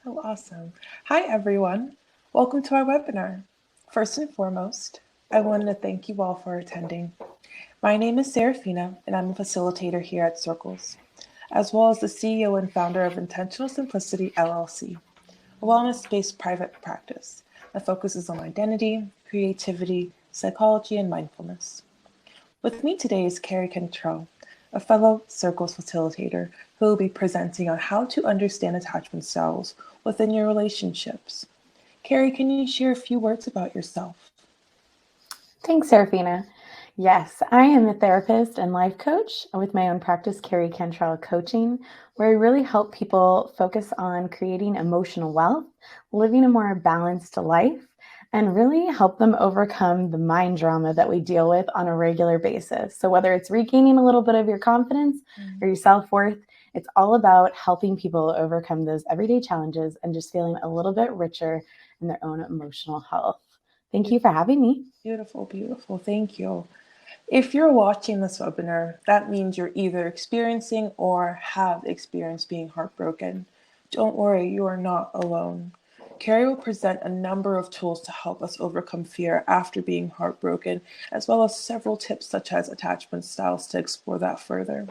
Oh, awesome. Hi, everyone. Welcome to our webinar. First and foremost, I wanted to thank you all for attending. My name is Serafina, and I'm a facilitator here at Circles, as well as the CEO and founder of Intentional Simplicity LLC, a wellness-based private practice that focuses on identity, creativity, psychology, and mindfulness. With me today is Carrie Cantrell, a fellow Circles facilitator who will be presenting on how to understand attachment styles within your relationships. Carrie, can you share a few words about yourself? Thanks, Serafina. Yes, I am a therapist and life coach with my own practice, Carrie Cantrell Coaching, where I really help people focus on creating emotional wealth, living a more balanced life, and really help them overcome the mind drama that we deal with on a regular basis. So, whether it's regaining a little bit of your confidence or your self worth, it's all about helping people overcome those everyday challenges and just feeling a little bit richer in their own emotional health. Thank you for having me. Beautiful, beautiful. Thank you. If you're watching this webinar, that means you're either experiencing or have experienced being heartbroken. Don't worry, you are not alone. Carrie will present a number of tools to help us overcome fear after being heartbroken, as well as several tips such as attachment styles to explore that further.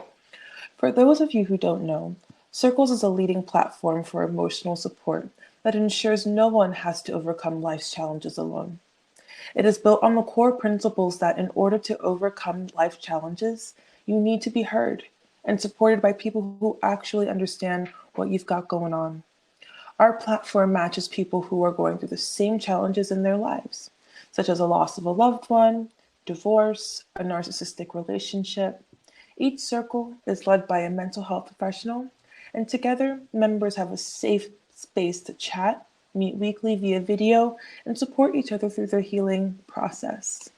For those of you who don't know, Circles is a leading platform for emotional support that ensures no one has to overcome life's challenges alone. It is built on the core principles that in order to overcome life challenges, you need to be heard and supported by people who actually understand what you've got going on. Our platform matches people who are going through the same challenges in their lives, such as a loss of a loved one, divorce, a narcissistic relationship. Each circle is led by a mental health professional, and together, members have a safe space to chat, meet weekly via video, and support each other through their healing process.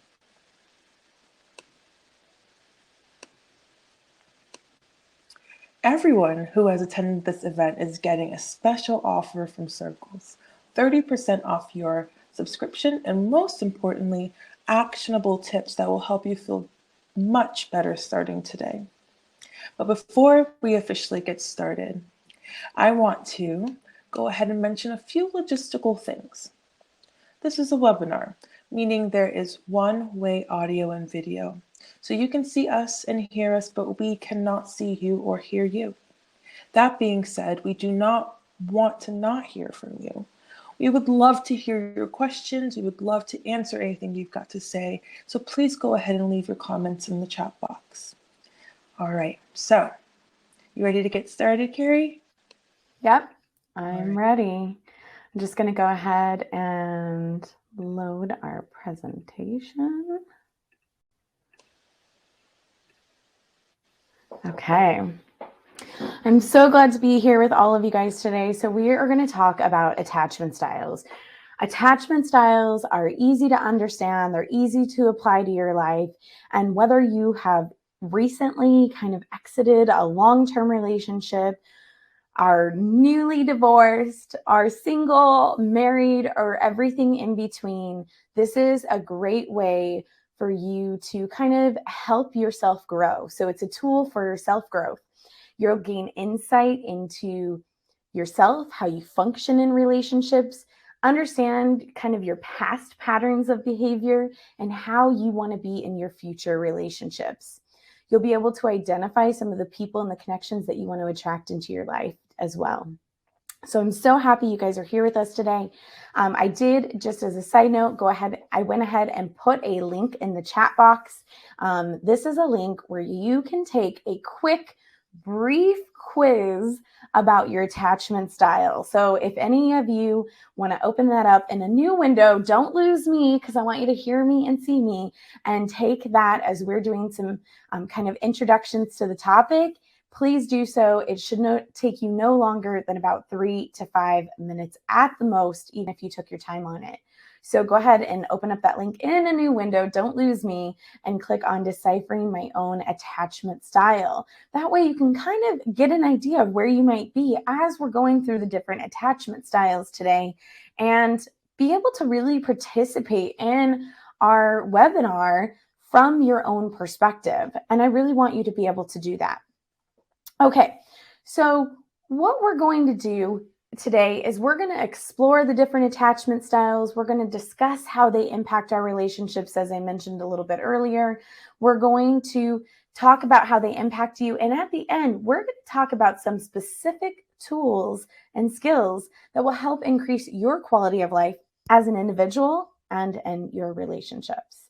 Everyone who has attended this event is getting a special offer from Circles, 30% off your subscription, and most importantly, actionable tips that will help you feel much better starting today. But before we officially get started, I want to go ahead and mention a few logistical things. This is a webinar, meaning there is one-way audio and video. So you can see us and hear us, but we cannot see you or hear you. That being said, we do not want to not hear from you. We would love to hear your questions. We would love to answer anything you've got to say. So please go ahead and leave your comments in the chat box. All right, so you ready to get started, Carrie? Yep, All I'm right. ready. I'm just going to go ahead and load our presentation. Okay. I'm so glad to be here with all of you guys today. So we are going to talk about attachment styles. Attachment styles are easy to understand. They're easy to apply to your life. And whether you have recently kind of exited a long-term relationship, are newly divorced, are single, married, or everything in between, this is a great way for you to kind of help yourself grow. So it's a tool for self growth. You'll gain insight into yourself, how you function in relationships, understand kind of your past patterns of behavior, and how you want to be in your future relationships. You'll be able to identify some of the people and the connections that you want to attract into your life as well. So I'm so happy you guys are here with us today. I did, just as a side note, I went ahead and put a link in the chat box. This is a link where you can take a quick, brief quiz about your attachment style. So if any of you want to open that up in a new window, don't lose me because I want you to hear me and see me, and take that as we're doing some kind of introductions to the topic. Please do so. It should take you no longer than about 3 to 5 minutes at the most, even if you took your time on it. So go ahead and open up that link in a new window. Don't lose me, and click on Deciphering My Own Attachment Style. That way you can kind of get an idea of where you might be as we're going through the different attachment styles today, and be able to really participate in our webinar from your own perspective. And I really want you to be able to do that. Okay, so what we're going to do today is we're going to explore the different attachment styles. We're going to discuss how they impact our relationships, as I mentioned a little bit earlier. We're going to talk about how they impact you. And at the end, we're going to talk about some specific tools and skills that will help increase your quality of life as an individual and in your relationships.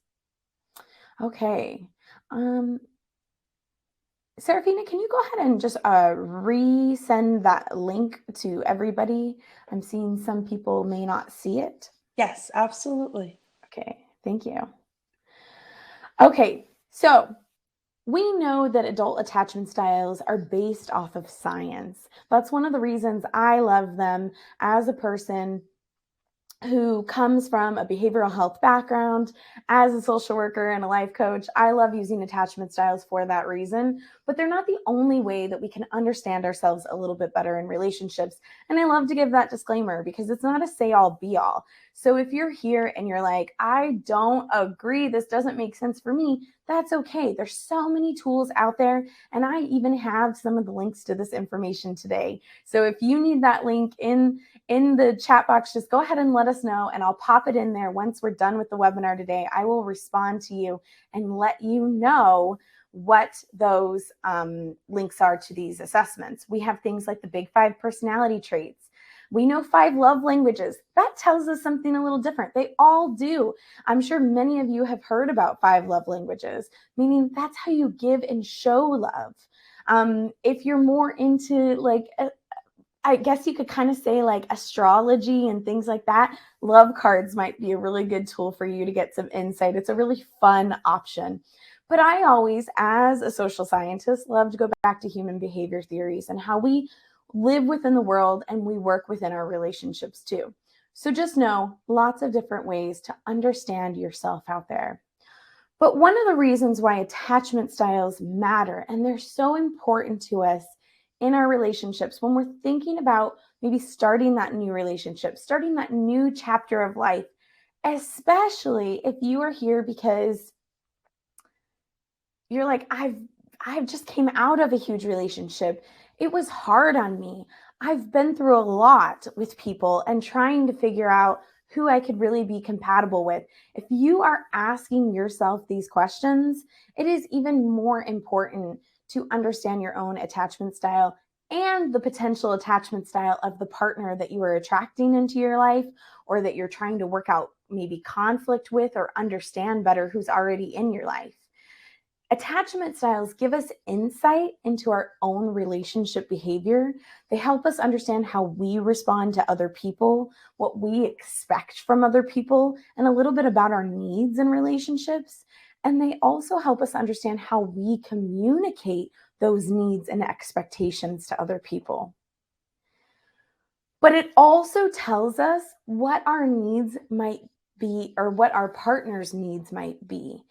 Okay. Serafina, can you go ahead and just resend that link to everybody? I'm seeing some people may not see it. Yes, absolutely. Okay, thank you. Okay, so we know that adult attachment styles are based off of science. That's one of the reasons I love them as a person who comes from a behavioral health background. As a social worker and a life coach, I love using attachment styles for that reason, but they're not the only way that we can understand ourselves a little bit better in relationships. And I love to give that disclaimer because it's not a say all be all. So if you're here and you're like, I don't agree, this doesn't make sense for me, that's okay. There's so many tools out there, and I even have some of the links to this information today. So if you need that link in the chat box, just go ahead and let us know, and I'll pop it in there once we're done with the webinar today. I will respond to you and let you know what those links are to these assessments. We have things like the Big 5 personality traits. We know 5 love languages. That tells us something a little different. They all do. I'm sure many of you have heard about 5 love languages, meaning that's how you give and show love. If you're more into like I guess you could kind of say like astrology and things like that, love cards might be a really good tool for you to get some insight. It's a really fun option. But I always, as a social scientist, love to go back to human behavior theories and how we live within the world and we work within our relationships too. So just know lots of different ways to understand yourself out there. But one of the reasons why attachment styles matter and they're so important to us in our relationships when we're thinking about maybe starting that new relationship, starting that new chapter of life, especially if you are here because you're like, I've just came out of a huge relationship. It was hard on me. I've been through a lot with people and trying to figure out who I could really be compatible with. If you are asking yourself these questions, it is even more important to understand your own attachment style and the potential attachment style of the partner that you are attracting into your life or that you're trying to work out maybe conflict with or understand better who's already in your life. Attachment styles give us insight into our own relationship behavior. They help us understand how we respond to other people, what we expect from other people, and a little bit about our needs in relationships. And they also help us understand how we communicate those needs and expectations to other people. But it also tells us what our needs might be or what our partner's needs might be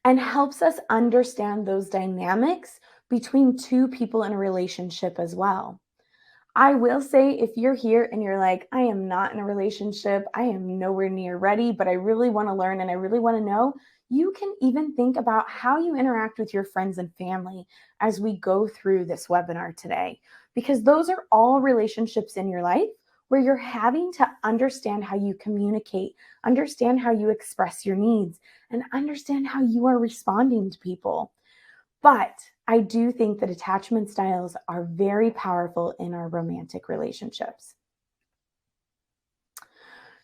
and helps us understand those dynamics between two people in a relationship as well. I will say if you're here and you're like, I am not in a relationship, I am nowhere near ready, but I really want to learn and I really want to know, you can even think about how you interact with your friends and family as we go through this webinar today, because those are all relationships in your life where you're having to understand how you communicate, understand how you express your needs, and understand how you are responding to people. But I do think that attachment styles are very powerful in our romantic relationships.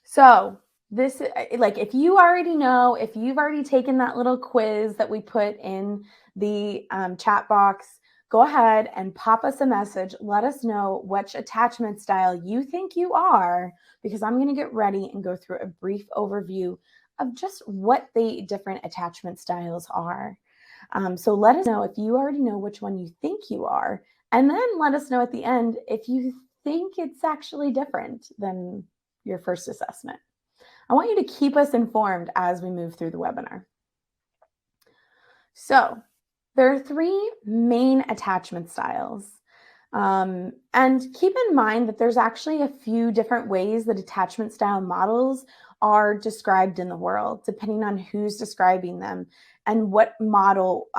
So this, like, if you already know, if you've already taken that little quiz that we put in the chat box, go ahead and pop us a message. Let us know which attachment style you think you are, because I'm going to get ready and go through a brief overview of just what the different attachment styles are. So let us know if you already know which one you think you are, and then let us know at the end if you think it's actually different than your first assessment. I want you to keep us informed as we move through the webinar. So there are 3 main attachment styles. And keep in mind that there's actually a few different ways that attachment style models are described in the world, depending on who's describing them and what model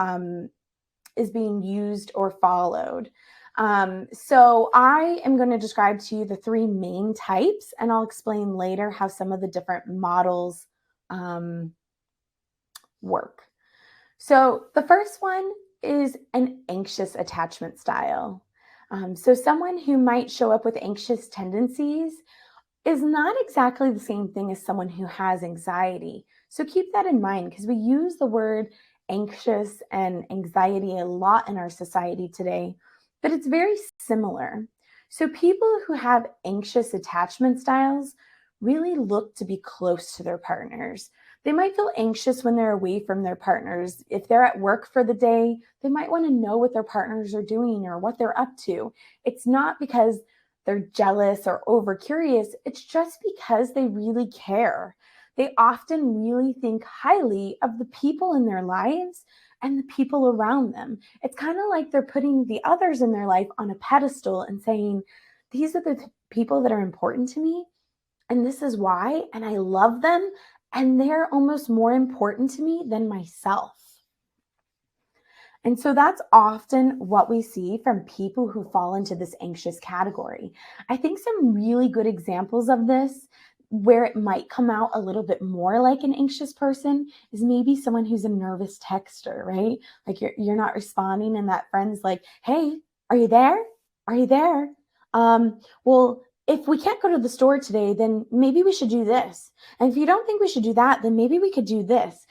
is being used or followed. So I am going to describe to you the three main types, and I'll explain later how some of the different models work. So the first one is an anxious attachment style. So someone who might show up with anxious tendencies is not exactly the same thing as someone who has anxiety. So keep that in mind, because we use the word anxious and anxiety a lot in our society today, but it's very similar. So people who have anxious attachment styles really look to be close to their partners. They might feel anxious when they're away from their partners. If they're at work for the day, they might want to know what their partners are doing or what they're up to. It's not because they're jealous or over curious. It's just because they really care. They often really think highly of the people in their lives and the people around them. It's kind of like they're putting the others in their life on a pedestal and saying, these are the people that are important to me, and this is why, and I love them, and they're almost more important to me than myself. And so that's often what we see from people who fall into this anxious category. I think some really good examples of this, where it might come out a little bit more like an anxious person, is maybe someone who's a nervous texter, right? Like you're not responding, and that friend's like, "Hey, are you there? Are you there? Well, if we can't go to the store today, then maybe we should do this. And if you don't think we should do that, then maybe we could do this."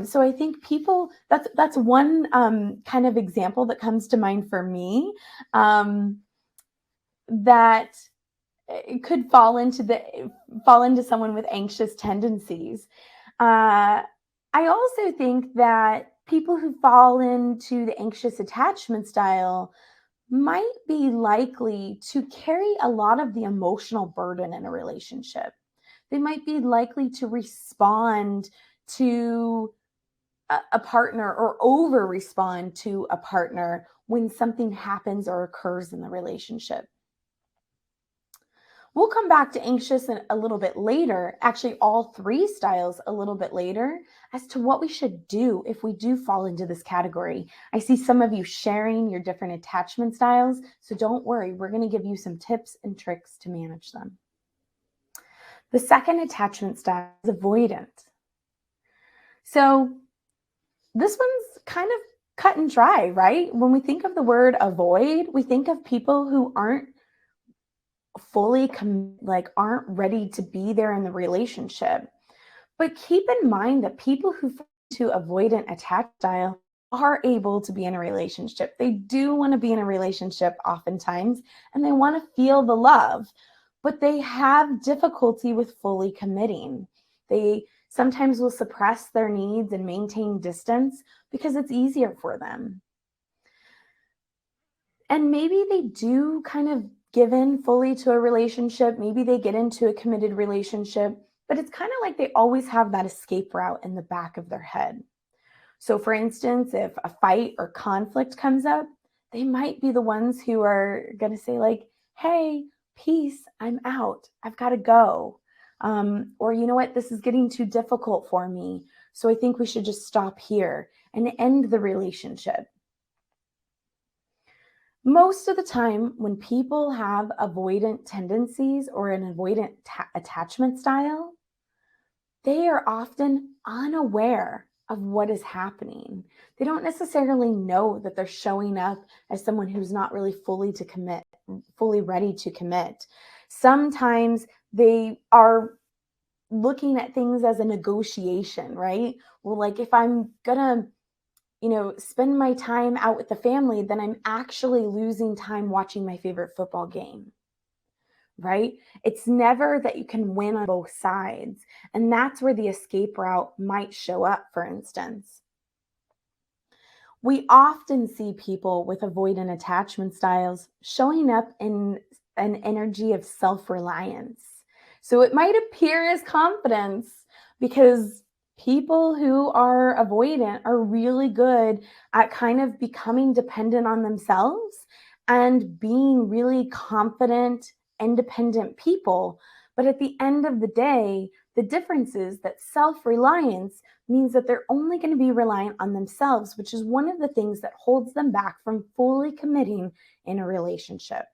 So I think people, that's one kind of example that comes to mind for me, that it could fall into someone with anxious tendencies. Uh, I also think that people who fall into the anxious attachment style might be likely to carry a lot of the emotional burden in a relationship. They might be likely to respond to a partner or over respond to a partner when something happens or occurs in the relationship. We'll come back to anxious a little bit later, actually, all three styles a little bit later, as to what we should do if we do fall into this category. I see some of you sharing your different attachment styles, so don't worry, we're going to give you some tips and tricks to manage them. The second attachment style is avoidant. So this one's kind of cut and dry, right? When we think of the word avoid, we think of people who aren't aren't ready to be there in the relationship. But keep in mind that people who fall into avoidant attachment style are able to be in a relationship. They do want to be in a relationship oftentimes, and they want to feel the love, but they have difficulty with fully committing. They sometimes will suppress their needs and maintain distance because it's easier for them. And maybe they do kind of give in fully to a relationship. Maybe they get into a committed relationship, but it's kind of like they always have that escape route in the back of their head. So, for instance, if a fight or conflict comes up, they might be the ones who are going to say, like, "Hey, peace, I'm out. I've got to go." Or, you know what, this is getting too difficult for me. So I think we should just stop here and end the relationship. Most of the time, when people have avoidant tendencies or an avoidant attachment style, they are often unaware of what is happening. They don't necessarily know that they're showing up as someone who's not really fully ready to commit. Sometimes they are looking at things as a negotiation, right? Well, like if I'm gonna spend my time out with the family, then I'm actually losing time watching my favorite football game, right? It's never that you can win on both sides. And that's where the escape route might show up, for instance. We often see people with avoidant attachment styles showing up in an energy of self reliance. So it might appear as confidence, because people who are avoidant are really good at kind of becoming dependent on themselves and being really confident, independent people. But at the end of the day, The difference is that self-reliance means that they're only going to be reliant on themselves, which is one of the things that holds them back from fully committing in a relationship.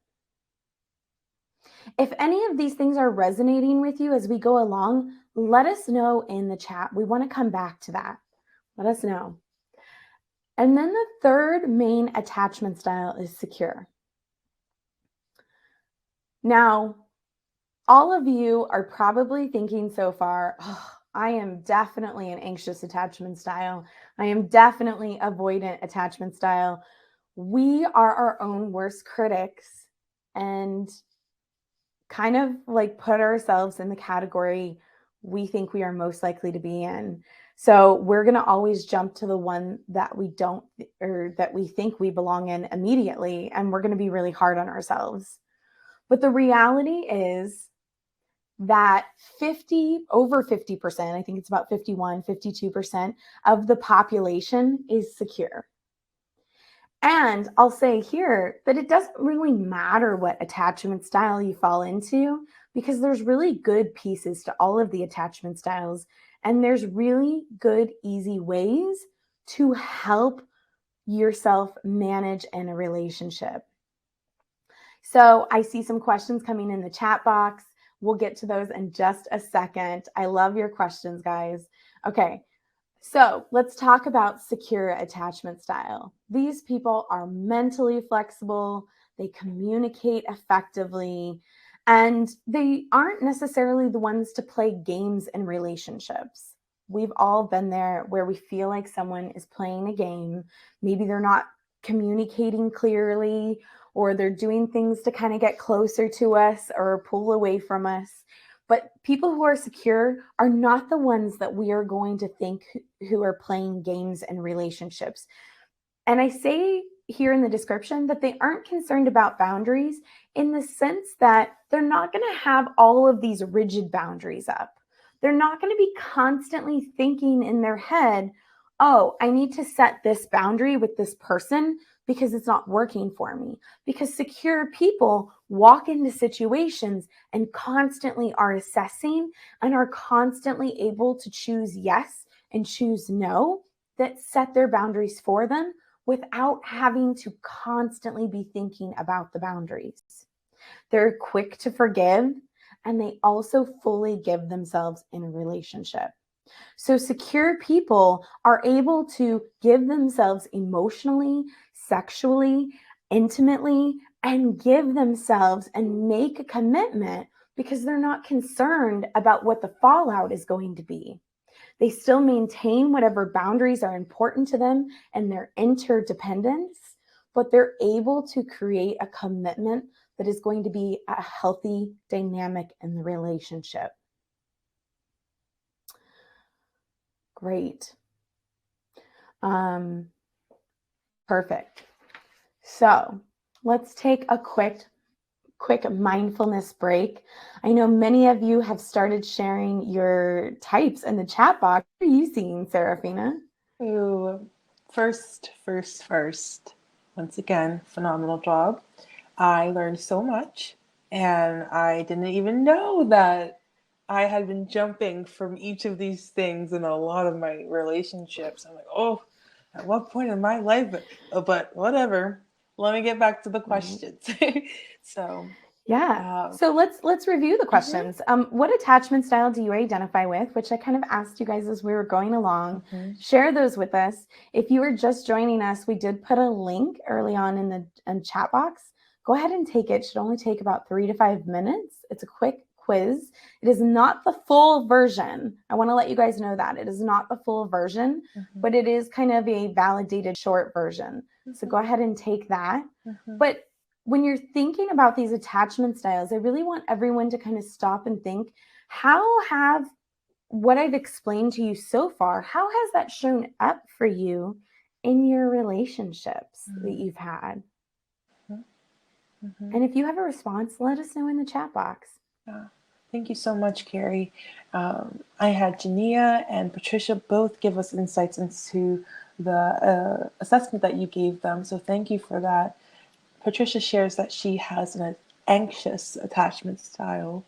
If any of these things are resonating with you as we go along, let us know in the chat. We want to come back to that. Let us know. And then the third main attachment style is secure. Now, all of you are probably thinking so far, oh, I am definitely an anxious attachment style. I am definitely avoidant attachment style. We are our own worst critics and kind of like put ourselves in the category we think we are most likely to be in. So we're going to always jump to the one that we don't, or that we think we belong in immediately. And we're going to be really hard on ourselves. But the reality is that over 50%, I think it's about 51, 52% of the population is secure. And I'll say here that it doesn't really matter what attachment style you fall into, because there's really good pieces to all of the attachment styles. And there's really good, easy ways to help yourself manage in a relationship. So I see some questions coming in the chat box. We'll get to those in just a second. I love your questions, guys. Okay. So let's talk about secure attachment style. These people are mentally flexible, they communicate effectively, and they aren't necessarily the ones to play games in relationships. We've all been there where we feel like someone is playing a game. Maybe they're not communicating clearly, or they're doing things to kind of get closer to us or pull away from us. But people who are secure are not the ones that we are going to think who are playing games in relationships. And I say here in the description that they aren't concerned about boundaries in the sense that they're not going to have all of these rigid boundaries up. They're not going to be constantly thinking in their head, oh, I need to set this boundary with this person because it's not working for me. Because secure people walk into situations and constantly are assessing and are constantly able to choose yes and choose no that set their boundaries for them without having to constantly be thinking about the boundaries. They're quick to forgive, and they also fully give themselves in a relationship. So secure people are able to give themselves emotionally, sexually, intimately, and give themselves and make a commitment because they're not concerned about what the fallout is going to be. They still maintain whatever boundaries are important to them and their interdependence, but they're able to create a commitment that is going to be a healthy dynamic in the relationship. Great. Perfect. So let's take a quick mindfulness break. I know many of you have started sharing your types in the chat box. What are you seeing, Serafina? Ooh, first. Once again, phenomenal job. I learned so much, and I didn't even know that I had been jumping from each of these things in a lot of my relationships. I'm like, oh, at what point in my life? But whatever. Let me get back to the questions. So, Yeah. So let's review the questions. What attachment style do you identify with? Which I kind of asked you guys as we were going along. Share those with us. If you are just joining us, we did put a link early on in the chat box. Go ahead and take it. It should only take about 3 to 5 minutes. It's a quick quiz. It is not the full version. I want to let you guys know that it is not the full version, but it is kind of a validated short version. So go ahead and take that. But when you're thinking about these attachment styles, I really want everyone to kind of stop and think, how have what I've explained to you so far, how has that shown up for you in your relationships that you've had? And if you have a response, let us know in the chat box. Thank you so much, Carrie. I had Jania and Patricia both give us insights into the assessment that you gave them, so thank you for that. Patricia shares that she has an anxious attachment style,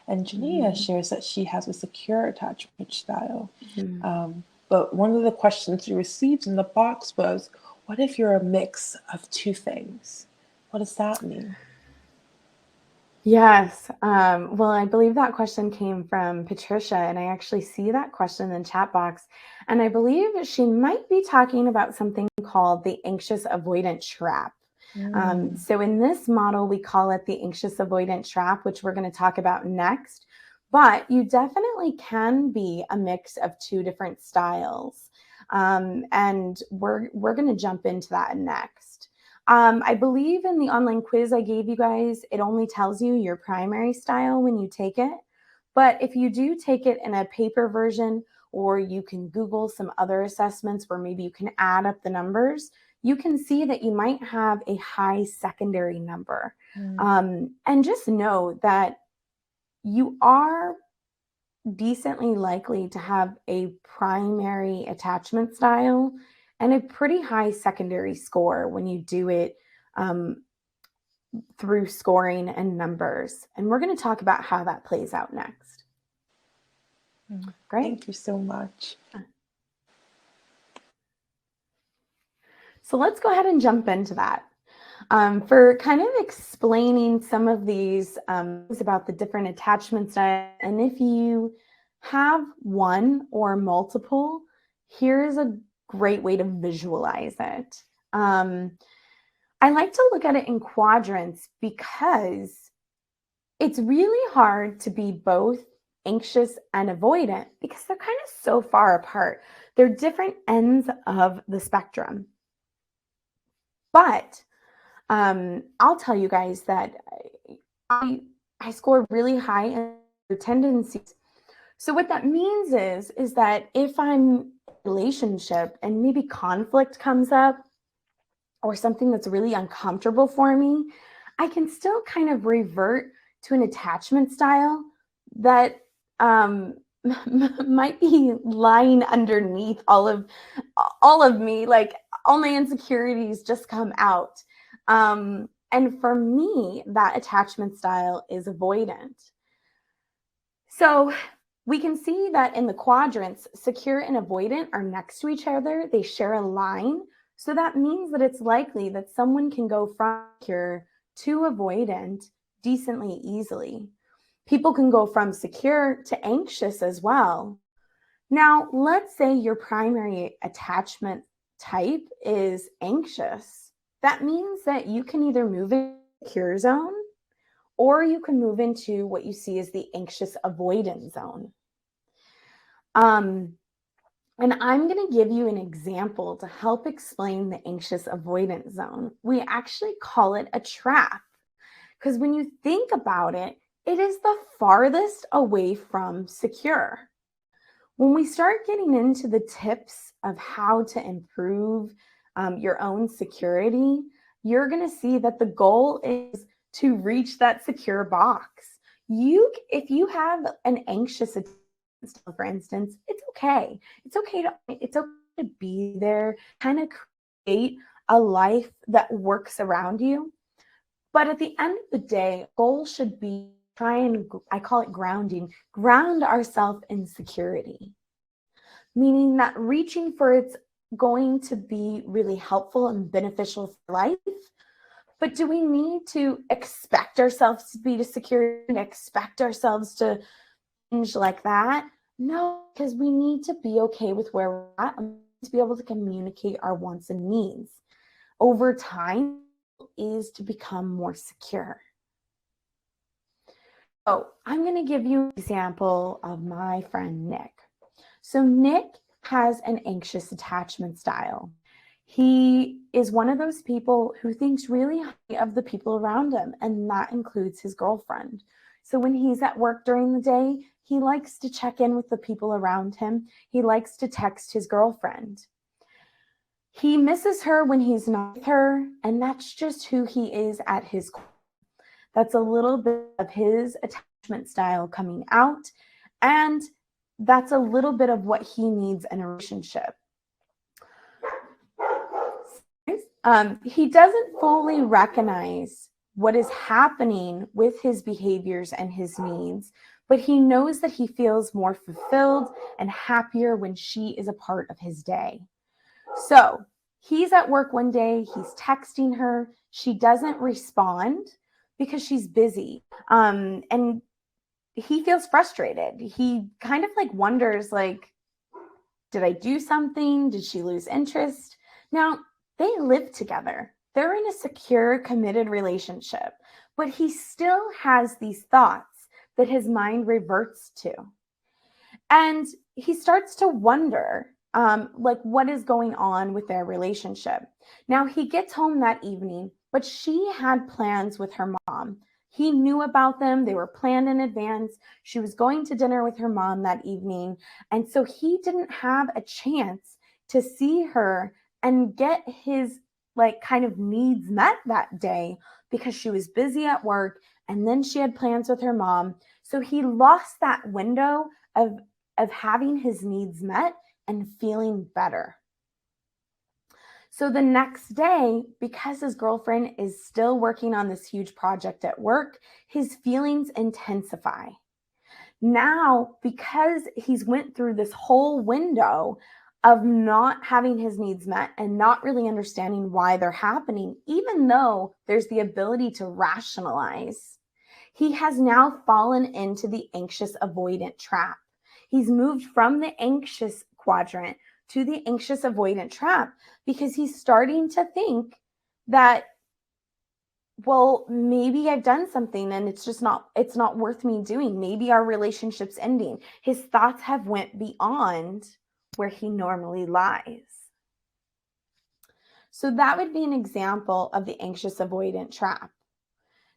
And Jania shares that she has a secure attachment style. Mm. But one of the questions we received in the box was, what if you're a mix of two things? What does that mean? Yes. Well, I believe that question came from Patricia, and I actually see that question in the chat box. And I believe she might be talking about something called the anxious avoidant trap. Mm. So in this model, we call it the anxious avoidant trap, which we're going to talk about next. But you definitely can be a mix of two different styles. And we're going to jump into that next. I believe in the online quiz I gave you guys, it only tells you your primary style when you take it. But if you do take it in a paper version, or you can Google some other assessments where maybe you can add up the numbers, you can see that you might have a high secondary number. And just know that you are decently likely to have a primary attachment style and a pretty high secondary score when you do it um, through scoring and numbers. And we're going to talk about how that plays out next. Great. Thank you so much. So let's go ahead and jump into that. For kind of explaining some of these things about the different attachment styles, and if you have one or multiple, here's a great way to visualize it. I like to look at it in quadrants because it's really hard to be both anxious and avoidant because they're kind of so far apart. They're different ends of the spectrum. But I'll tell you guys that I score really high in tendencies. So what that means is that if I'm in a relationship and maybe conflict comes up or something that's really uncomfortable for me, I can still kind of revert to an attachment style that might be lying underneath all of me, like all my insecurities just come out. And for me, that attachment style is avoidant. So we can see that in the quadrants, secure and avoidant are next to each other. They share a line. So that means that it's likely that someone can go from secure to avoidant decently easily. People can go from secure to anxious as well. Now, let's say your primary attachment type is anxious. That means that you can either move into the secure zone or you can move into what you see as the anxious avoidant zone. And I'm going to give you an example to help explain the anxious avoidant zone. We actually call it a trap because when you think about it, it is the farthest away from secure. When we start getting into the tips of how to improve your own security, you're going to see that the goal is to reach that secure box. If you have an anxious attachment style, for instance, it's okay. It's okay to be there, kind of create a life that works around you. But at the end of the day, goal should be I call it grounding, ground ourselves in security, meaning that reaching for it's going to be really helpful and beneficial for life. But do we need to expect ourselves to be secure and expect ourselves to change like that? No, because we need to be okay with where we're at and to be able to communicate our wants and needs. Over time is to become more secure. So I'm going to give you an example of my friend Nick. So Nick has an anxious attachment style. He is one of those people who thinks really highly of the people around him, and that includes his girlfriend. So when he's at work during the day, he likes to check in with the people around him. He likes to text his girlfriend. He misses her when he's not with her, and that's just who he is at his core. That's a little bit of his attachment style coming out, and that's a little bit of what he needs in a relationship. He doesn't fully recognize what is happening with his behaviors and his needs, but he knows that he feels more fulfilled and happier when she is a part of his day. So he's at work one day, he's texting her, she doesn't respond because she's busy. And he feels frustrated. He kind of like wonders, like, did I do something? Did she lose interest? Now, they live together. They're in a secure, committed relationship, but he still has these thoughts that his mind reverts to. And he starts to wonder, like, what is going on with their relationship. Now, he gets home that evening, but she had plans with her mom. He knew about them. They were planned in advance. She was going to dinner with her mom that evening. And so he didn't have a chance to see her and get his like kind of needs met that day because she was busy at work and then she had plans with her mom. So he lost that window of having his needs met and feeling better. So the next day, because his girlfriend is still working on this huge project at work, his feelings intensify. Now, because he's went through this whole window of not having his needs met and not really understanding why they're happening, even though there's the ability to rationalize, he has now fallen into the anxious avoidant trap. He's moved from the anxious quadrant to the anxious avoidant trap because he's starting to think that, well, maybe I've done something and it's not worth me doing. Maybe our relationship's ending. His thoughts have went beyond where he normally lies. So that would be an example of the anxious avoidant trap.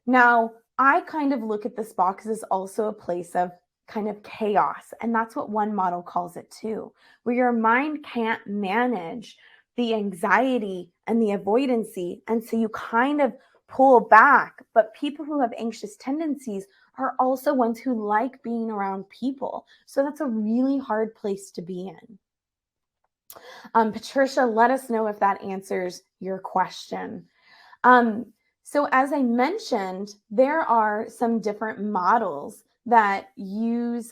Now, I kind of look at this box as also a place of kind of chaos. And that's what one model calls it too, where your mind can't manage the anxiety and the avoidancy. And so you kind of pull back. But people who have anxious tendencies are also ones who like being around people. So that's a really hard place to be in. Patricia, let us know if that answers your question. So as I mentioned, there are some different models that use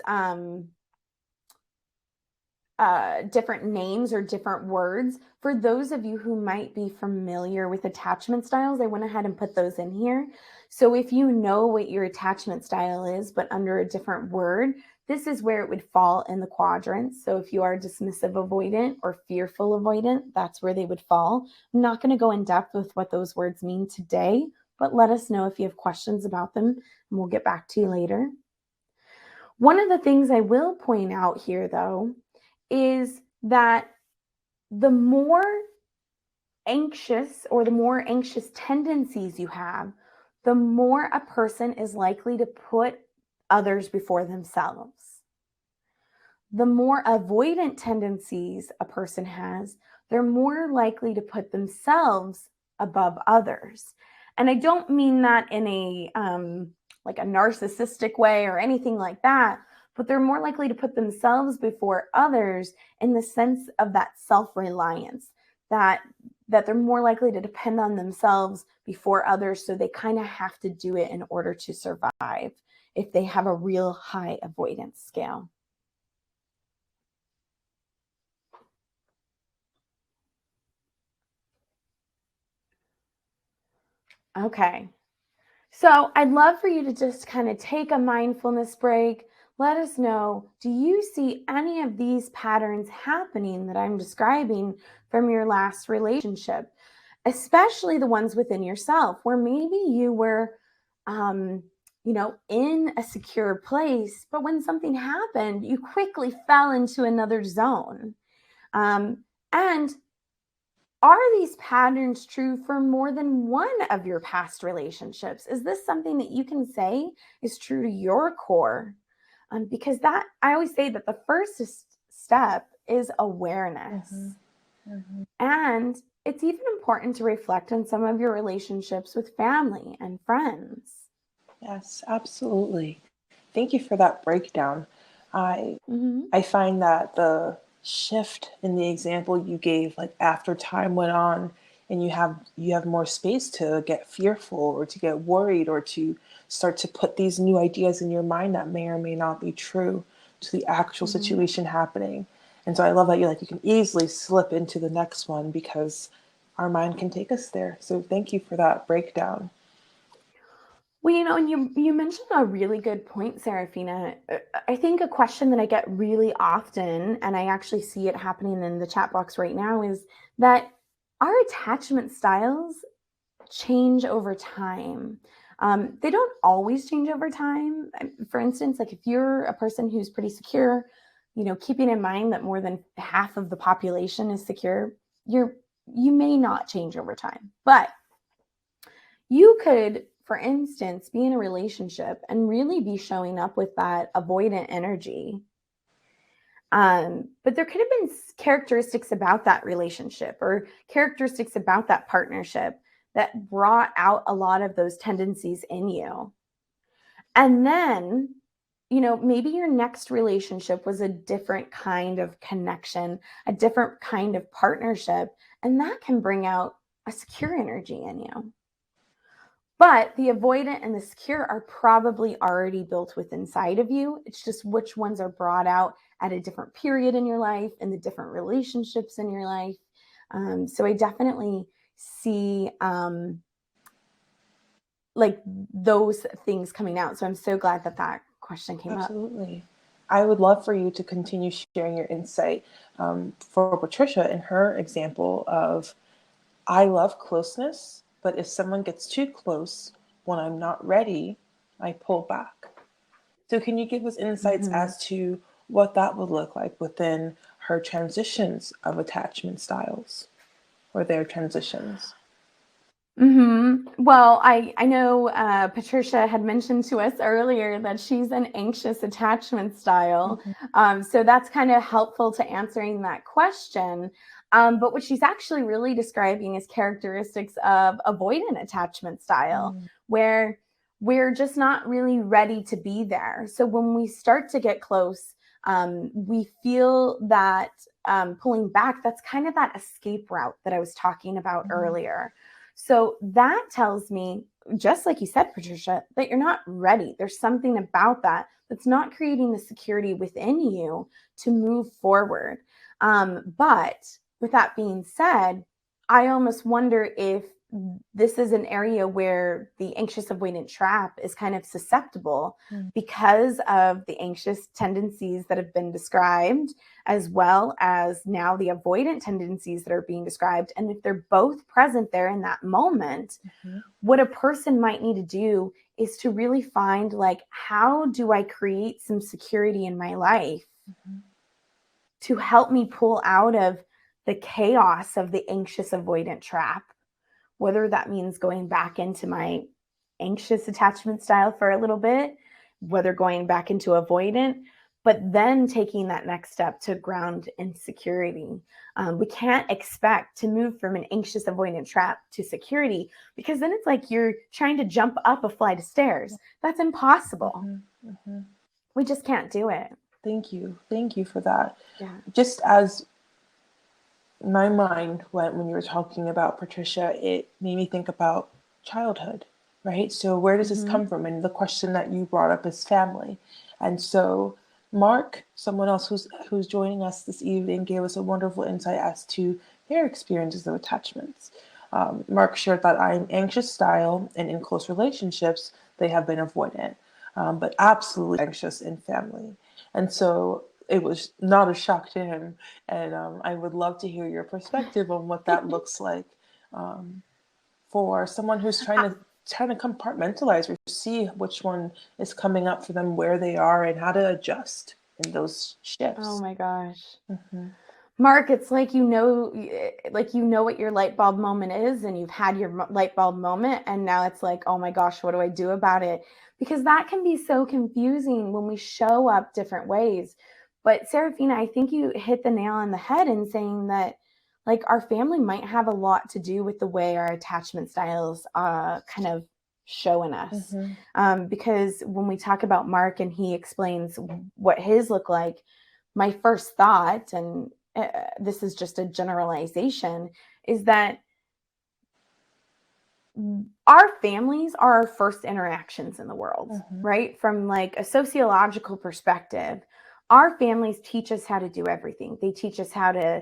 different names or different words. For those of you who might be familiar with attachment styles, I went ahead and put those in here. So if you know what your attachment style is, but under a different word, this is where it would fall in the quadrants. So if you are dismissive avoidant or fearful avoidant, that's where they would fall. I'm not going to go in depth with what those words mean today, but let us know if you have questions about them, and we'll get back to you later. One of the things I will point out here, though, is that the more anxious or the more anxious tendencies you have, the more a person is likely to put others before themselves. The more avoidant tendencies a person has, they're more likely to put themselves above others. And I don't mean that in a like a narcissistic way or anything like that, but they're more likely to put themselves before others in the sense of that self-reliance, that they're more likely to depend on themselves before others, so they kind of have to do it in order to survive if they have a real high avoidance scale. Okay, so I'd love for you to just kind of take a mindfulness break. Let us know, do you see any of these patterns happening that I'm describing from your last relationship? Especially the ones within yourself, where maybe you were, in a secure place, but when something happened, you quickly fell into another zone. And are these patterns true for more than one of your past relationships? Is this something that you can say is true to your core? Because that, I always say that the first step is awareness. Mm-hmm. Mm-hmm. And it's even important to reflect on some of your relationships with family and friends. Yes, absolutely. Thank you for that breakdown. Mm-hmm. I find that the shift in the example you gave, like after time went on, and you have more space to get fearful or to get worried or to start to put these new ideas in your mind that may or may not be true to the actual Mhm. situation happening. And so I love that you can easily slip into the next one because our mind can take us there. So thank you for that breakdown. Well, and you mentioned a really good point, Serafina. I think a question that I get really often, and I actually see it happening in the chat box right now, is that our attachment styles change over time. They don't always change over time. For instance, like if you're a person who's pretty secure, keeping in mind that more than half of the population is secure, you may not change over time. But you could, for instance, be in a relationship and really be showing up with that avoidant energy. But there could have been characteristics about that relationship or characteristics about that partnership that brought out a lot of those tendencies in you. And then, maybe your next relationship was a different kind of connection, a different kind of partnership, and that can bring out a secure energy in you. But the avoidant and the secure are probably already built within inside of you. It's just which ones are brought out at a different period in your life and the different relationships in your life. So I definitely see like those things coming out. So I'm so glad that that question came up. Absolutely. I would love for you to continue sharing your insight for Patricia in her example of I love closeness, but if someone gets too close when I'm not ready, I pull back. So, can you give us insights Mm-hmm. as to what that would look like within her transitions of attachment styles or their transitions? Well, I know Patricia had mentioned to us earlier that she's an anxious attachment style. Mm-hmm. So that's kind of helpful to answering that question. But what she's actually really describing is characteristics of avoidant attachment style, where we're just not really ready to be there. So when we start to get close, we feel that pulling back, that's kind of that escape route that I was talking about Mm-hmm. earlier. So that tells me, just like you said, Patricia, that you're not ready. There's something about that that's not creating the security within you to move forward. But with that being said, I almost wonder if this is an area where the anxious avoidant trap is kind of susceptible because of the anxious tendencies that have been described, as well as now the avoidant tendencies that are being described. And if they're both present there in that moment, Mm-hmm. what a person might need to do is to really find, like, how do I create some security in my life Mm-hmm. to help me pull out of the chaos of the anxious avoidant trap, whether that means going back into my anxious attachment style for a little bit, whether going back into avoidant, but then taking that next step to ground in security. We can't expect to move from an anxious avoidant trap to security, because then it's like you're trying to jump up a flight of stairs. That's impossible. Mm-hmm. Mm-hmm. We just can't do it. Thank you. Thank you for that. Yeah. Just as my mind went when you were talking about Patricia, it made me think about childhood, right? So where does this Mm-hmm. come from? And the question that you brought up is family. And so Mark, someone else who's joining us this evening, gave us a wonderful insight as to their experiences of attachments. Mark shared that I'm anxious style, and in close relationships, they have been avoidant, but absolutely anxious in family. And so it was not a shock to him. And I would love to hear your perspective on what that looks like um, for someone who's trying to compartmentalize or see which one is coming up for them, where they are, and how to adjust in those Oh shifts. my gosh. Mm-hmm. Mark, it's like what your light bulb moment is, and you've had your light bulb moment, and now it's like, oh my gosh, what do I do about it? Because that can be so confusing when we show up different ways. But Serafina, I think you hit the nail on the head in saying that, like, our family might have a lot to do with the way our attachment styles kind of show in us. Mm-hmm. Because when we talk about Mark and he explains what his look like, my first thought, and this is just a generalization, is that our families are our first interactions in the world, Mm-hmm. right? From like a sociological perspective, our families teach us how to do everything. They teach us how to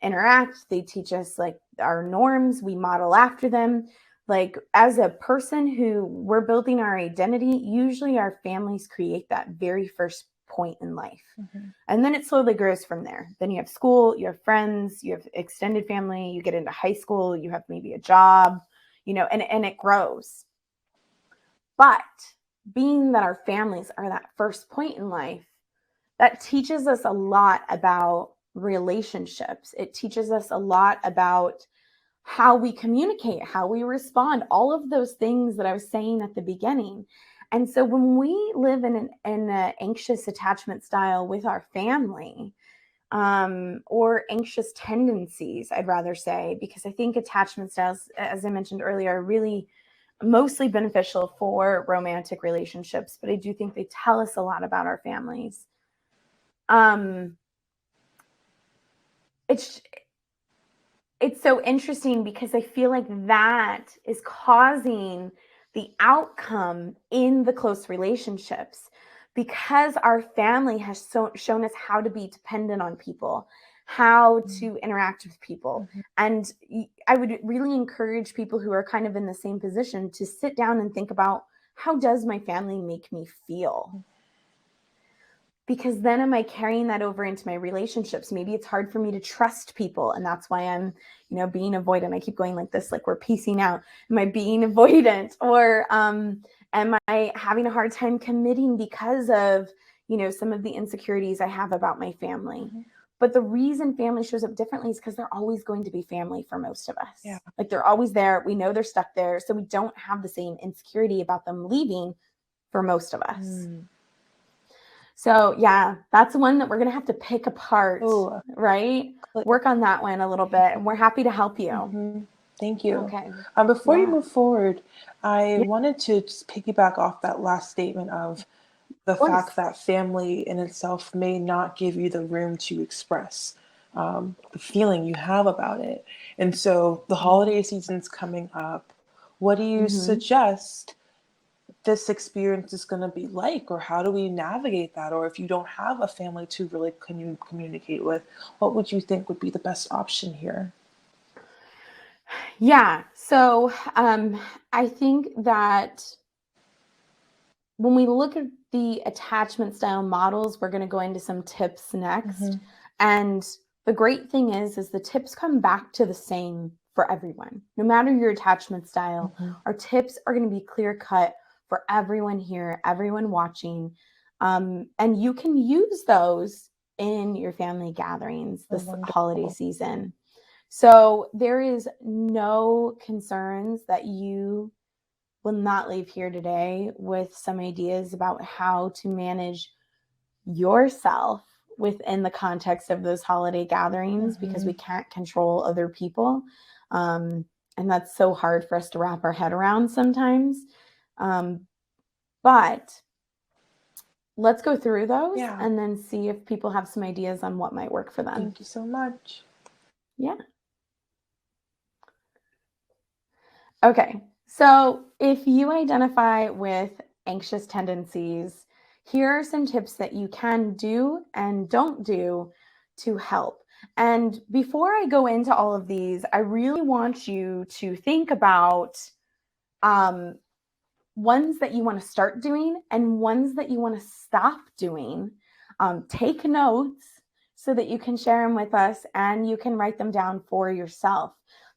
interact, they teach us like our norms, we model after them. Like as a person who we're building our identity, usually our families create that very first point in life. Mm-hmm. And then it slowly grows from there. Then you have school, you have friends, you have extended family, you get into high school, you have maybe a job, and it grows. But being that our families are that first point in life, that teaches us a lot about relationships. It teaches us a lot about how we communicate, how we respond, all of those things that I was saying at the beginning. And so when we live in an anxious attachment style with our family, or anxious tendencies, I'd rather say, because I think attachment styles, as I mentioned earlier, are really mostly beneficial for romantic relationships, but I do think they tell us a lot about our families. Um, it's it's so interesting because I feel like that is causing the outcome in the close relationships, because our family has shown us how to be dependent on people, how to interact with people. Mm-hmm. And I would really encourage people who are kind of in the same position to sit down and think about, how does my family make me feel? Because then am I carrying that over into my relationships? Maybe it's hard for me to trust people, and that's why I'm, being avoidant. I keep going like this, like we're piecing out. Am I being avoidant, or am I having a hard time committing because of, some of the insecurities I have about my family? Mm-hmm. But the reason family shows up differently is because they're always going to be family for most of us. Yeah. Like they're always there. We know they're stuck there, so we don't have the same insecurity about them leaving for most of us. Mm. So yeah, that's one that we're going to have to pick apart, Oh, right? Work on that one a little bit, and we're happy to help you. mm-hmm. Thank you. Okay. Before you Yeah. move forward, I Yeah, wanted to just piggyback off that last statement of the of course. fact that family in itself may not give you the room to express the feeling you have about it. And so the holiday season's coming up. What do you Mm-hmm. suggest this experience is going to be like, or how do we navigate that? Or if you don't have a family to really communicate with, what would you think would be the best option here? Yeah. So I think that when we look at the attachment style models, we're going to go into some tips next. Mm-hmm. And the great thing is the tips come back to the same for everyone. No matter your attachment style, Mm-hmm. our tips are going to be clear cut for everyone here, everyone watching. And you can use those in your family gatherings Oh, this holiday wonderful. season. So there is no concerns that you will not leave here today with some ideas about how to manage yourself within the context of those holiday gatherings, because Mm-hmm. we can't control other people. Um, and that's so hard for us to wrap our head around sometimes. Um, but let's go through those Yeah. and then see if people have some ideas on what might work for them. Thank you so much. Yeah. Okay. So if you identify with anxious tendencies, here are some tips that you can do and don't do to help. And before I go into all of these, I really want you to think about um, ones that you want to start doing and ones that you want to stop doing. Take notes so that you can share them with us and you can write them down for yourself.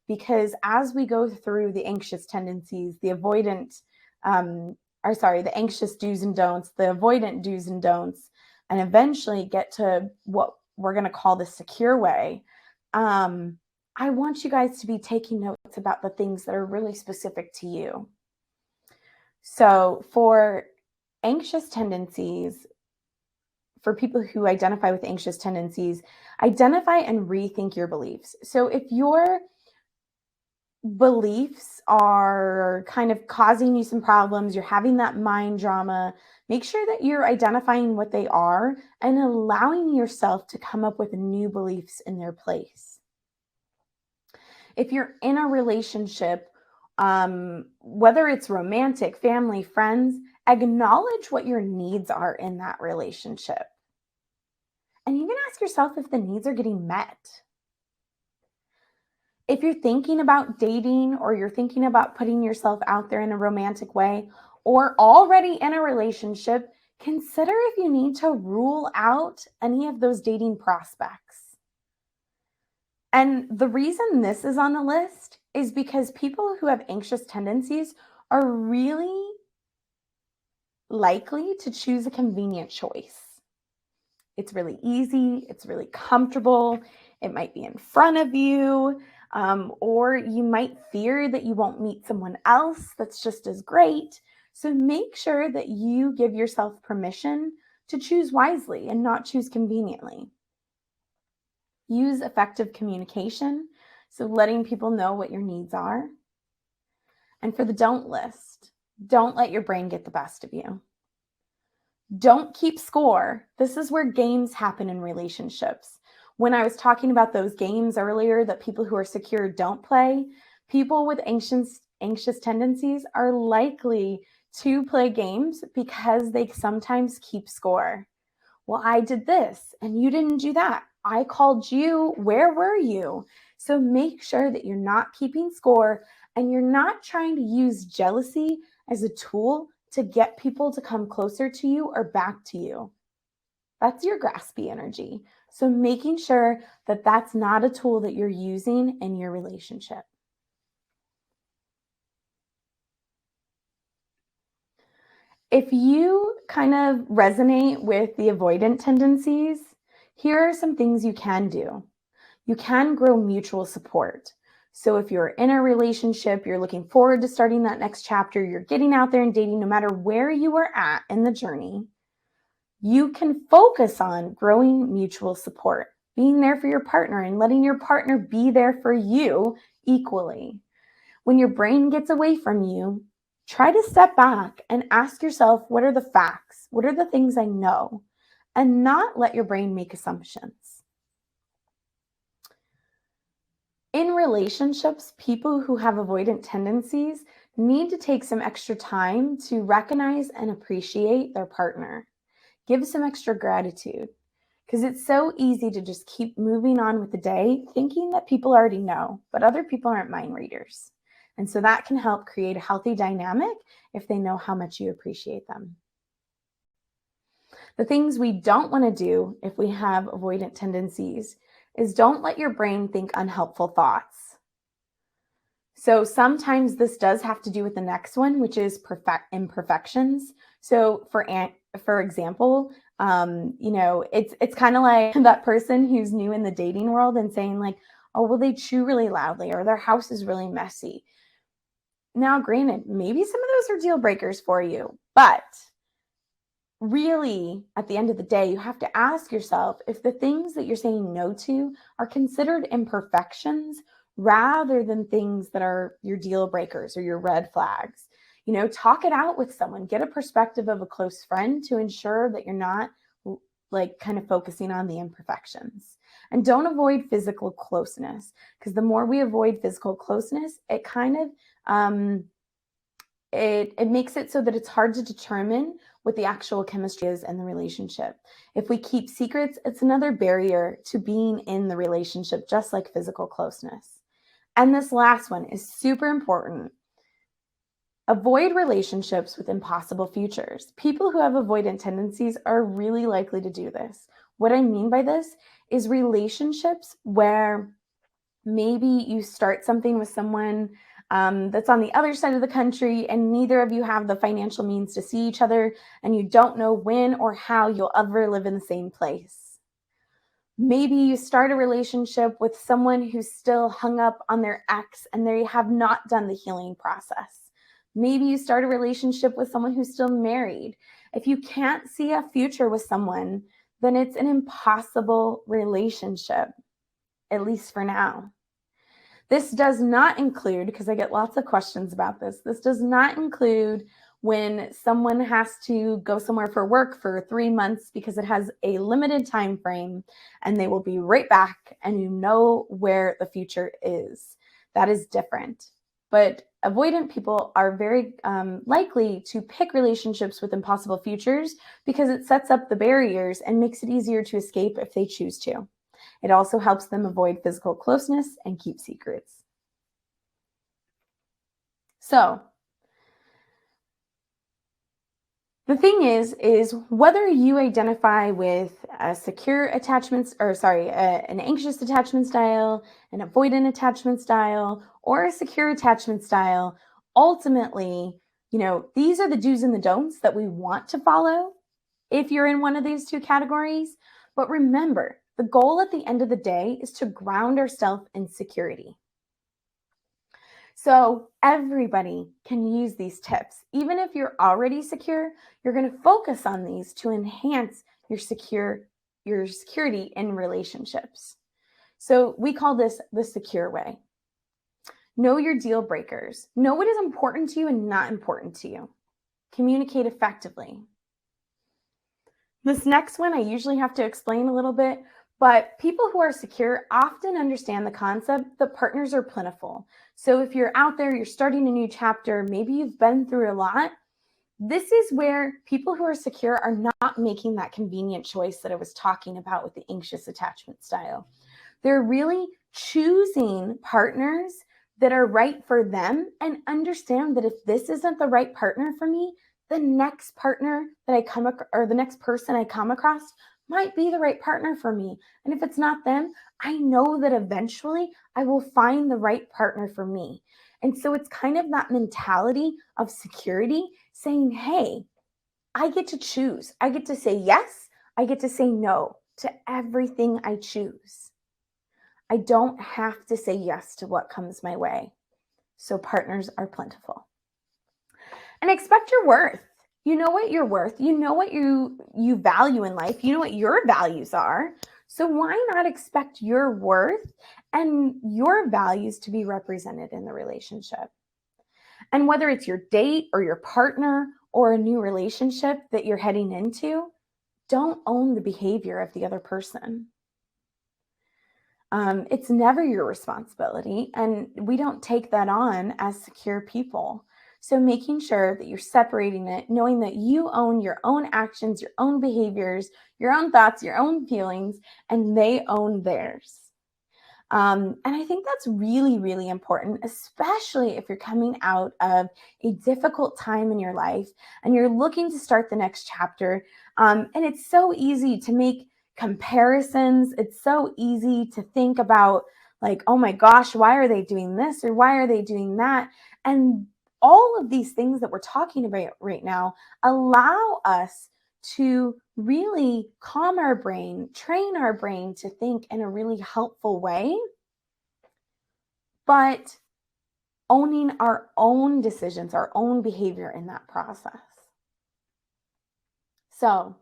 Because as we go through the anxious tendencies, the the anxious do's and don'ts, the avoidant do's and don'ts, and eventually get to what we're going to call the secure way, I want you guys to be taking notes about the things that are really specific to you. So, for anxious tendencies, for people who identify with anxious tendencies, identify and rethink your beliefs. So, if your beliefs are kind of causing you some problems, you're having that mind drama, make sure that you're identifying what they are and allowing yourself to come up with new beliefs in their place. If you're in a relationship Whether it's romantic, family, friends, acknowledge what your needs are in that relationship. And even ask yourself if the needs are getting met. If you're thinking about dating or you're thinking about putting yourself out there in a romantic way or already in a relationship, consider if you need to rule out any of those dating prospects. And the reason this is on the list is because people who have anxious tendencies are really likely to choose a convenient choice. It's really easy, it's really comfortable, it might be in front of you, or you might fear that you won't meet someone else that's just as great. So make sure that you give yourself permission to choose wisely and not choose conveniently. Use effective communication, so letting people know what your needs are. And for the don't list, don't let your brain get the best of you. Don't keep score. This is where games happen in relationships. When I was talking about those games earlier that people who are secure don't play, people with anxious tendencies are likely to play games because they sometimes keep score. Well, I did this and you didn't do that. I called you. Where were you? So make sure that you're not keeping score and you're not trying to use jealousy as a tool to get people to come closer to you or back to you. That's your graspy energy. So making sure that that's not a tool that you're using in your relationship. If you kind of resonate with the avoidant tendencies, here are some things you can do. You can grow mutual support. So if you're in a relationship, you're looking forward to starting that next chapter, you're getting out there and dating, no matter where you are at in the journey, you can focus on growing mutual support, being there for your partner and letting your partner be there for you equally. When your brain gets away from you, try to step back and ask yourself, what are the facts? What are the things I know? And not let your brain make assumptions. In relationships, people who have avoidant tendencies need to take some extra time to recognize and appreciate their partner. Give some extra gratitude because it's so easy to just keep moving on with the day thinking that people already know, but other people aren't mind readers. And so that can help create a healthy dynamic if they know how much you appreciate them. The things we don't want to do if we have avoidant tendencies is don't let your brain think unhelpful thoughts. So sometimes this does have to do with the next one, which is imperfections. So for example, it's kind of like that person who's new in the dating world and saying like, oh, well, they chew really loudly or their house is really messy. Now, granted, maybe some of those are deal breakers for you, but really, at the end of the day, you have to ask yourself if the things that you're saying no to are considered imperfections rather than things that are your deal breakers or your red flags. Talk it out with someone, get a perspective of a close friend to ensure that you're not like kind of focusing on the imperfections. And don't avoid physical closeness, because the more we avoid physical closeness, it kind of it makes it so that it's hard to determine what the actual chemistry is in the relationship. If we keep secrets, it's another barrier to being in the relationship, just like physical closeness. And this last one is super important. Avoid relationships with impossible futures. People who have avoidant tendencies are really likely to do this. What I mean by this is relationships where maybe you start something with someone that's on the other side of the country and neither of you have the financial means to see each other and you don't know when or how you'll ever live in the same place. Maybe you start a relationship with someone who's still hung up on their ex and they have not done the healing process. Maybe you start a relationship with someone who's still married. If you can't see a future with someone, then it's an impossible relationship, at least for now. This does not include, because I get lots of questions about this, this does not include when someone has to go somewhere for work for 3 months because it has a limited time frame and they will be right back and you know where the future is. That is different. But avoidant people are very likely to pick relationships with impossible futures because it sets up the barriers and makes it easier to escape if they choose to. It also helps them avoid physical closeness and keep secrets. So, the thing is whether you identify with a secure attachments, or sorry, an anxious attachment style, an avoidant attachment style, or a secure attachment style, ultimately, these are the do's and the don'ts that we want to follow if you're in one of these two categories. But remember, the goal at the end of the day is to ground ourselves in security. So everybody can use these tips. Even if you're already secure, you're going to focus on these to enhance your security in relationships. So we call this the secure way. Know your deal breakers. Know what is important to you and not important to you. Communicate effectively. This next one I usually have to explain a little bit, but people who are secure often understand the concept that partners are plentiful. So if you're out there, you're starting a new chapter, maybe you've been through a lot, this is where people who are secure are not making that convenient choice that I was talking about with the anxious attachment style. They're really choosing partners that are right for them and understand that if this isn't the right partner for me, the next partner that I come or the next person I come across might be the right partner for me. And if it's not them, I know that eventually I will find the right partner for me. And so it's kind of that mentality of security saying, hey, I get to choose. I get to say yes. I get to say no to everything I choose. I don't have to say yes to what comes my way. So partners are plentiful. And expect your worth. You know what you're worth. You know what you value in life. You know what your values are. So why not expect your worth and your values to be represented in the relationship? And whether it's your date or your partner or a new relationship that you're heading into, don't own the behavior of the other person. It's never your responsibility, and we don't take that on as secure people. So making sure that you're separating it, knowing that you own your own actions, your own behaviors, your own thoughts, your own feelings, and they own theirs. And I think that's really, really important, especially if you're coming out of a difficult time in your life and you're looking to start the next chapter. And it's so easy to make comparisons. It's so easy to think about, like, oh my gosh, why are they doing this or why are they doing that? And all of these things that we're talking about right now allow us to really calm our brain, train our brain to think in a really helpful way, but owning our own decisions, our own behavior in that process. So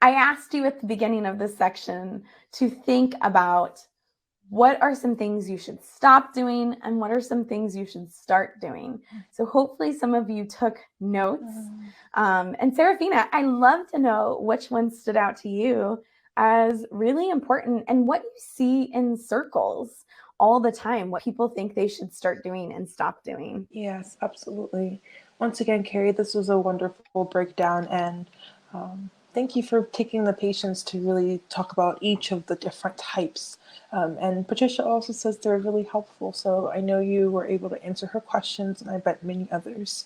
I asked you at the beginning of this section to think about what are some things you should stop doing and what are some things you should start doing. So hopefully some of you took notes. And Serafina, I love to know which ones stood out to you as really important and what you see in circles all the time, what people think they should start doing and stop doing. Yes, absolutely. Once again, Carrie, this was a wonderful breakdown, and thank you for taking the patience to really talk about each of the different types. And Patricia also says they're really helpful, so I know you were able to answer her questions, and I bet many others.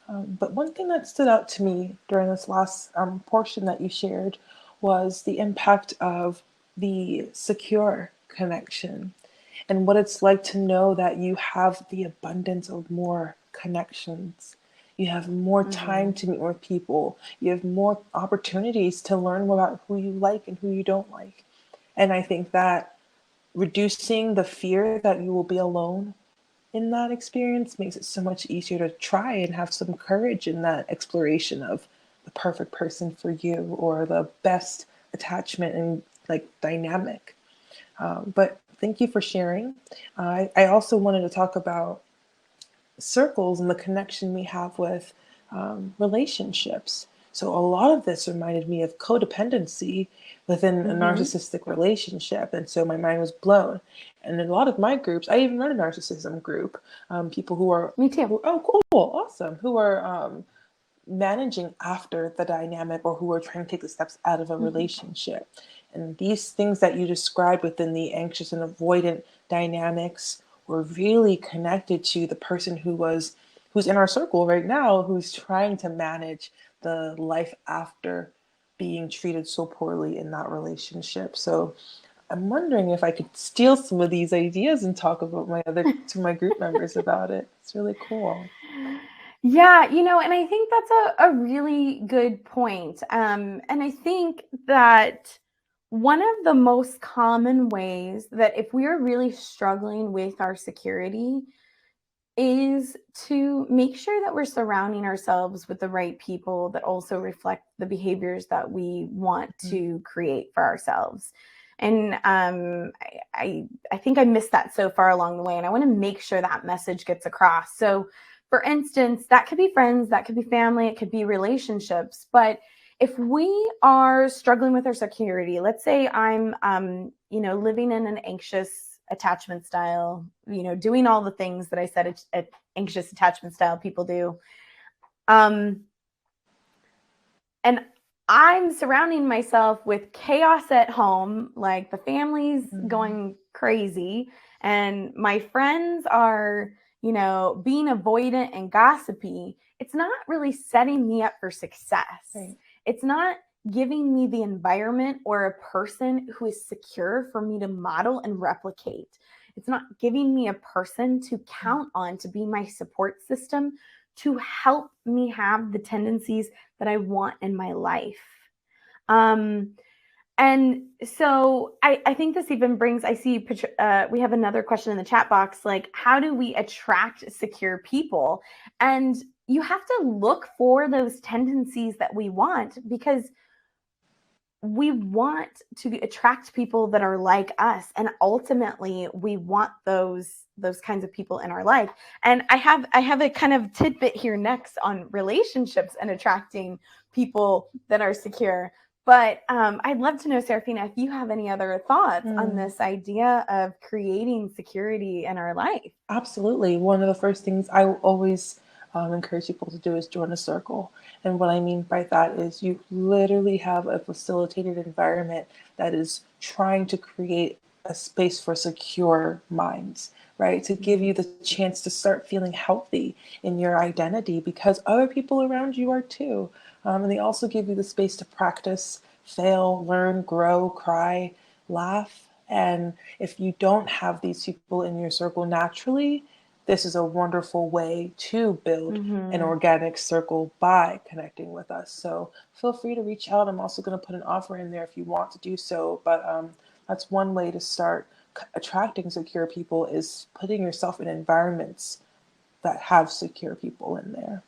But one thing that stood out to me during this last portion that you shared was the impact of the secure connection and what it's like to know that you have the abundance of more connections. You have more time to meet more people. You have more opportunities to learn about who you like and who you don't like. And I think that reducing the fear that you will be alone in that experience makes it so much easier to try and have some courage in that exploration of the perfect person for you or the best attachment and like dynamic. But thank you for sharing. I also wanted to talk about circles and the connection we have with relationships. So a lot of this reminded me of codependency within a Mm-hmm. narcissistic relationship. And so my mind was blown. And in a lot of my groups, I even run a narcissism group, people Me too. oh, cool, awesome, who are managing after the dynamic or who are trying to take the steps out of a Mm-hmm. relationship. And these things that you described within the anxious and avoidant dynamics were really connected to the person who's in our circle right now, who's trying to manage the life after being treated so poorly in that relationship. So I'm wondering if I could steal some of these ideas and talk about my group members about it. It's really cool. Yeah, and I think that's a really good point. And I think that one of the most common ways that if we are really struggling with our security is to make sure that we're surrounding ourselves with the right people that also reflect the behaviors that we want Mhm. to create for ourselves. And I think I missed that so far along the way, and I want to make sure that message gets across. So, for instance, that could be friends, that could be family, it could be relationships. But if we are struggling with our security, let's say I'm, living in an anxious attachment style, doing all the things that I said anxious attachment style people do. Um, and I'm surrounding myself with chaos at home, like the family's Mhm. going crazy, and my friends are, being avoidant and gossipy. It's not really setting me up for success. Right. It's not giving me the environment or a person who is secure for me to model and replicate. It's not giving me a person to count on to be my support system to help me have the tendencies that I want in my life. Um, and so I think this even brings, I see we have another question in the chat box, like, how do we attract secure people? And you have to look for those tendencies that we want, because we want to attract people that are like us, and ultimately we want those kinds of people in our life. And I have a kind of tidbit here next on relationships and attracting people that are secure. But I'd love to know, Serafina, if you have any other thoughts on Mm. this idea of creating security in our life. Absolutely. One of the first things I always encourage people to do is join a circle. And what I mean by that is you literally have a facilitated environment that is trying to create a space for secure minds, right? To give Mhm. you the chance to start feeling healthy in your identity because other people around you are too. And they also give you the space to practice, fail, learn, grow, cry, laugh. And if you don't have these people in your circle naturally, this is a wonderful way to build an Mhm. organic circle by connecting with us. So feel free to reach out. I'm also going to put an offer in there if you want to do so. But that's one way to start attracting secure people is putting yourself in environments that have secure people in there.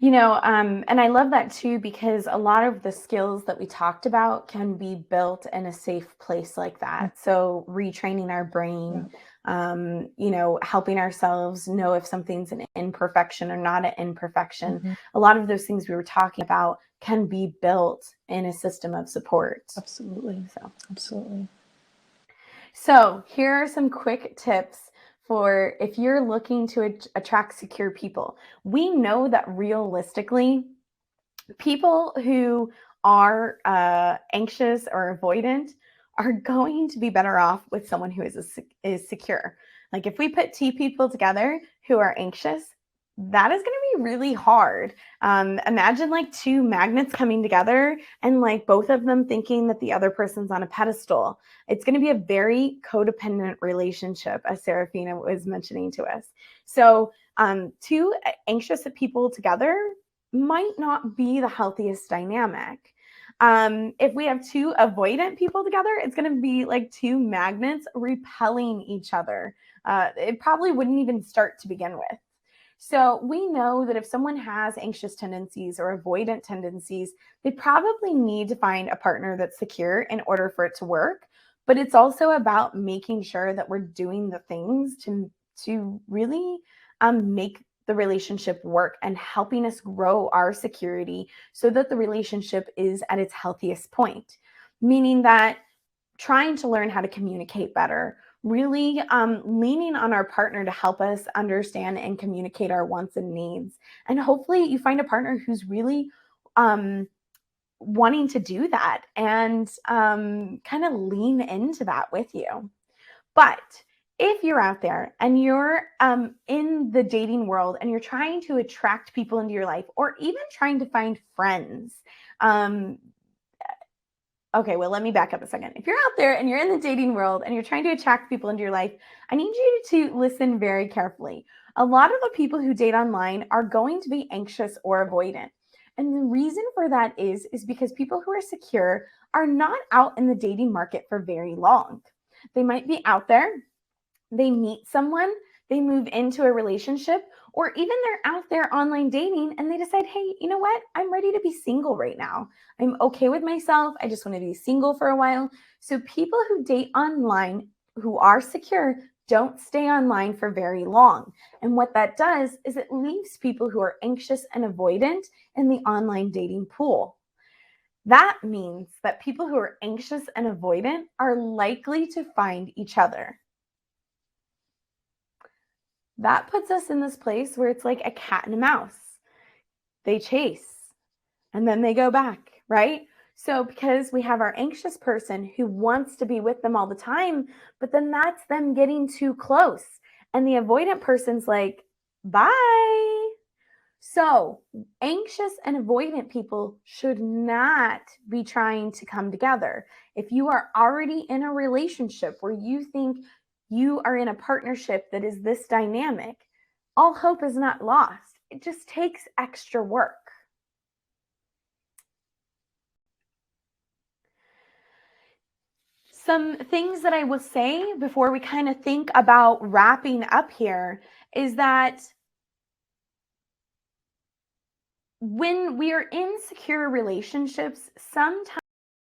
And I love that too, because a lot of the skills that we talked about can be built in a safe place like Mm. that. So retraining our Yeah. brain, helping ourselves know if something's an imperfection or not an imperfection. Hmm. A lot of those things we were talking about can be built in a system of support. Absolutely. So. Absolutely. So, here are some quick tips for if you're looking to attract secure people. We know that realistically, people who are anxious or avoidant are going to be better off with someone who is secure. Like if we put two people together who are anxious, that is going to be really hard. Imagine like two magnets coming together and like both of them thinking that the other person's on a pedestal. It's going to be a very codependent relationship, as Serafina was mentioning to us. So, two anxious people together might not be the healthiest dynamic. If we have two avoidant people together, it's going to be like two magnets repelling each other. It probably wouldn't even start to begin with. So we know that if someone has anxious tendencies or avoidant tendencies, they probably need to find a partner that's secure in order for it to work. But it's also about making sure that we're doing the things to really make the relationship work and helping us grow our security so that the relationship is at its healthiest point. Meaning that trying to learn how to communicate better, really leaning on our partner to help us understand and communicate our wants and needs. And hopefully you find a partner who's really wanting to do that and kind of lean into that with you. But if you're out there and you're in the dating world and you're trying to attract people into your life or even trying to find friends, okay, well, let me back up a second. If you're out there and you're in the dating world and you're trying to attract people into your life, I need you to listen very carefully. A lot of the people who date online are going to be anxious or avoidant. And the reason for that is because people who are secure are not out in the dating market for very long. They might be out there, they meet someone, they move into a relationship, or even they're out there online dating and they decide, hey, you know what? I'm ready to be single right now. I'm okay with myself. I just want to be single for a while. So people who date online who are secure don't stay online for very long. And what that does is it leaves people who are anxious and avoidant in the online dating pool. That means that people who are anxious and avoidant are likely to find each other. That puts us in this place where it's like a cat and a mouse. They chase and then they go back, right? So because we have our anxious person who wants to be with them all the time, but then that's them getting too close. And the avoidant person's like, bye. So anxious and avoidant people should not be trying to come together. If you are already in a relationship where you think you are in a partnership that is this dynamic, all hope is not lost. It just takes extra work. Some things that I will say before we kind of think about wrapping up here is that when we are in secure relationships, sometimes